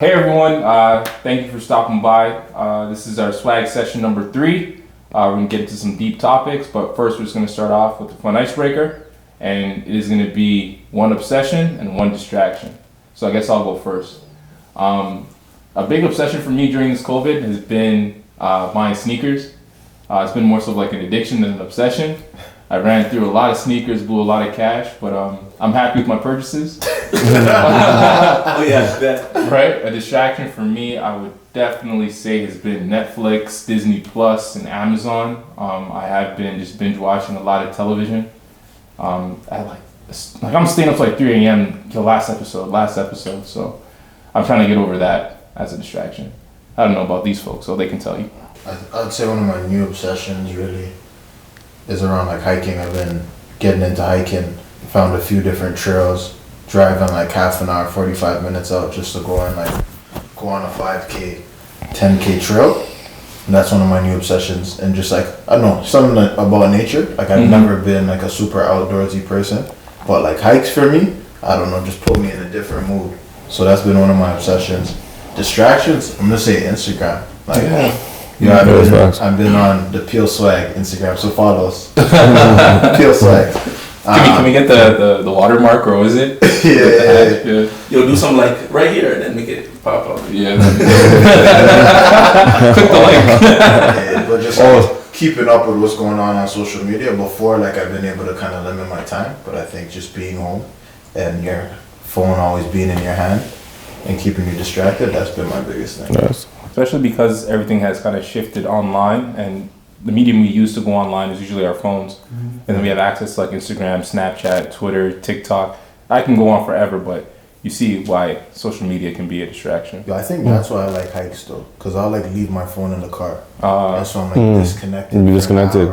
Hey everyone, thank you for stopping by. This is our swag session number 3. We're going to get into some deep topics, but first we're just going to start off with a fun icebreaker, and it is going to be one obsession and one distraction. So I guess I'll go first. A big obsession for me during this COVID has been buying sneakers. It's been more so like an addiction than an obsession. I ran through a lot of sneakers, blew a lot of cash, but I'm happy with my purchases. Oh yeah, that. Right? A distraction for me, I would definitely say, has been Netflix, Disney Plus, and Amazon. I have been just binge watching a lot of television. I'm staying up till like 3 a.m. till last episode. So I'm trying to get over that as a distraction. I don't know about these folks, so they can tell you. I'd say one of my new obsessions really is around like hiking. I've been getting into hiking, found a few different trails, driving like half an hour, 45 minutes out just to go on a 5K, 10K trail. And that's one of my new obsessions. And just like, I don't know, something about nature. Like I've never been like a super outdoorsy person, but like hikes for me, I don't know, just put me in a different mood. So that's been one of my obsessions. Distractions, I'm gonna say Instagram. Like, I've been on the Peel Swag Instagram, so follow us. Peel Swag. Can we get the watermark, or is it? Yeah. You'll do something like right here and then make it pop up. Yeah. Click the link. Yeah, but just like, keeping up with what's going on social media. Before, like I've been able to kind of limit my time, but I think just being home and your phone always being in your hand and keeping you distracted, that's been my biggest thing. Yes. Especially because everything has kind of shifted online, and the medium we use to go online is usually our phones. Mm-hmm. And then we have access to like Instagram, Snapchat, Twitter, TikTok. I can go on forever, but you see why social media can be a distraction. Yeah, I think that's why I like hikes though, because I'll like leave my phone in the car. That's why I'm like disconnected. Be disconnected.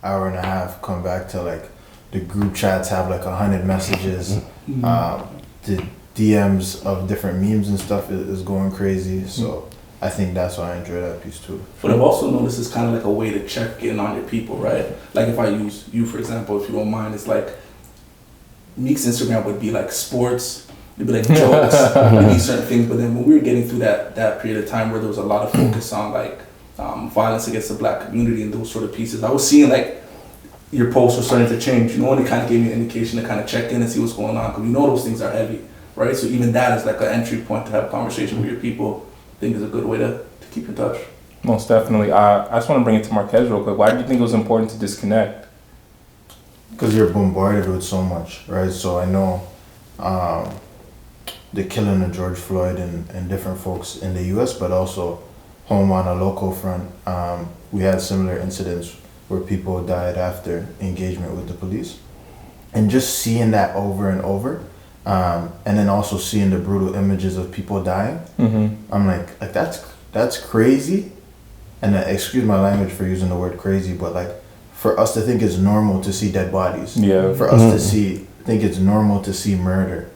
Hour and a half, come back to like the group chats have like 100 messages. The DMs of different memes and stuff is going crazy. So I think that's why I enjoy that piece too. But I've also noticed it's kind of like a way to check in on your people, right? Like if I use you, for example, if you don't mind, it's like Meek's Instagram would be like sports, it'd be like jokes, it'd be certain things. But then when we were getting through that period of time where there was a lot of focus on like violence against the black community and those sort of pieces, I was seeing like your posts were starting to change, you know, and it kind of gave me an indication to kind of check in and see what's going on, because you know those things are heavy, right? So even that is like an entry point to have a conversation with your people. I think is a good way to keep in touch. Most definitely. I just want to bring it to Marquez real quick. Why do you think it was important to disconnect? Because you're bombarded with so much, right? So I know the killing of George Floyd and different folks in the U.S., but also home on a local front. We had similar incidents where people died after engagement with the police. And just seeing that over and over, and then also seeing the brutal images of people dying, I'm like that's crazy. And excuse my language for using the word crazy, but like for us to think it's normal to see dead bodies, for us to think it's normal to see murder,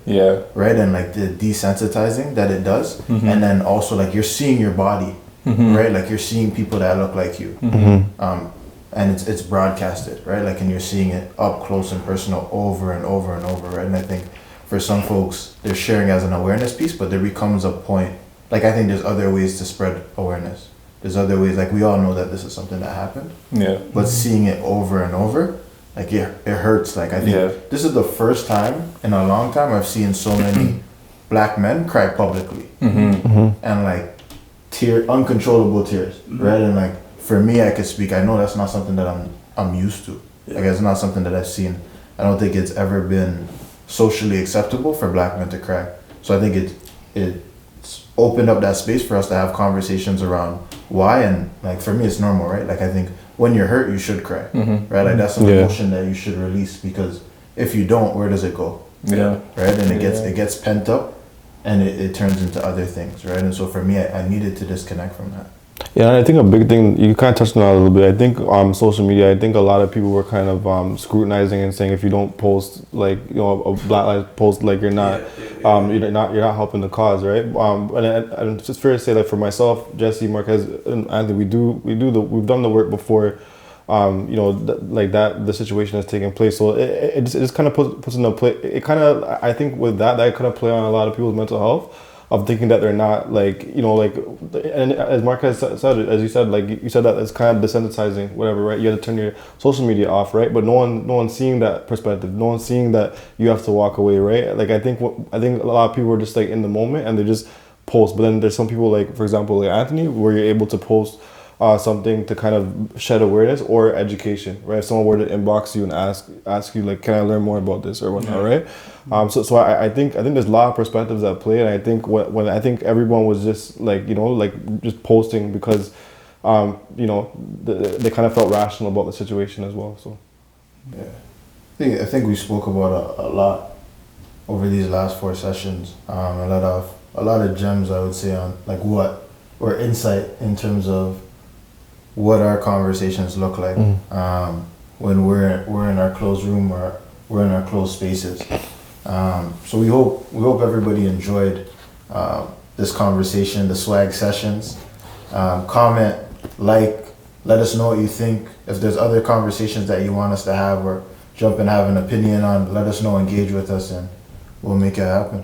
right, and like the desensitizing that it does, and then also like you're seeing your body, right, like you're seeing people that look like you, and it's broadcasted, right, like, and you're seeing it up close and personal over and over and over, right, and I think for some folks, they're sharing as an awareness piece, but there becomes a point, like I think there's other ways to spread awareness. There's other ways, like we all know that this is something that happened. Yeah. But seeing it over and over, like it hurts. Like I think this is the first time in a long time I've seen so many black men cry publicly. And like uncontrollable tears, right? And like for me, I could speak, I know that's not something that I'm used to. Like it's not something that I've seen. I don't think it's ever been socially acceptable for black men to cry. So I think it's opened up that space for us to have conversations around why, and like for me it's normal, right? Like I think when you're hurt you should cry, right? Like that's an emotion that you should release, because if you don't, where does it go? Right? And it gets pent up and it turns into other things, right? And so for me, I needed to disconnect from that. Yeah, and I think a big thing, you kind of touched on that a little bit. I think social media, I think a lot of people were kind of scrutinizing and saying if you don't post like, you know, a Black Lives post, like you're not you're not helping the cause, right? And it's just fair to say that for myself, Jesse, Marquez, and Anthony, we've done the work before. You know, the situation has taken place. So it just kind of puts in a play. It kind of, I think with that kind of play on a lot of people's mental health. of thinking that they're not like, you know, like, and as Marquez said, as you said, like you said that it's kind of desensitizing, whatever, right? You have to turn your social media off, right? But no one's seeing that perspective. No one's seeing that you have to walk away, right? Like I think a lot of people are just like in the moment and they just post. But then there's some people like, for example, like Anthony, where you're able to post something to kind of shed awareness or education, right? If someone were to inbox you and ask you like, can I learn more about this or whatnot, right? So I think there's a lot of perspectives at play, and I think when I think everyone was just like, you know, like just posting because you know, they kind of felt rational about the situation as well. So yeah, I think we spoke about a lot over these last 4 sessions. A lot of gems, I would say, on like what or insight in terms of what our conversations look like when we're in our closed room or we're in our closed spaces. So we hope everybody enjoyed this conversation, the swag sessions. Comment, like, let us know what you think. If there's other conversations that you want us to have or jump and have an opinion on, let us know, engage with us, and we'll make it happen.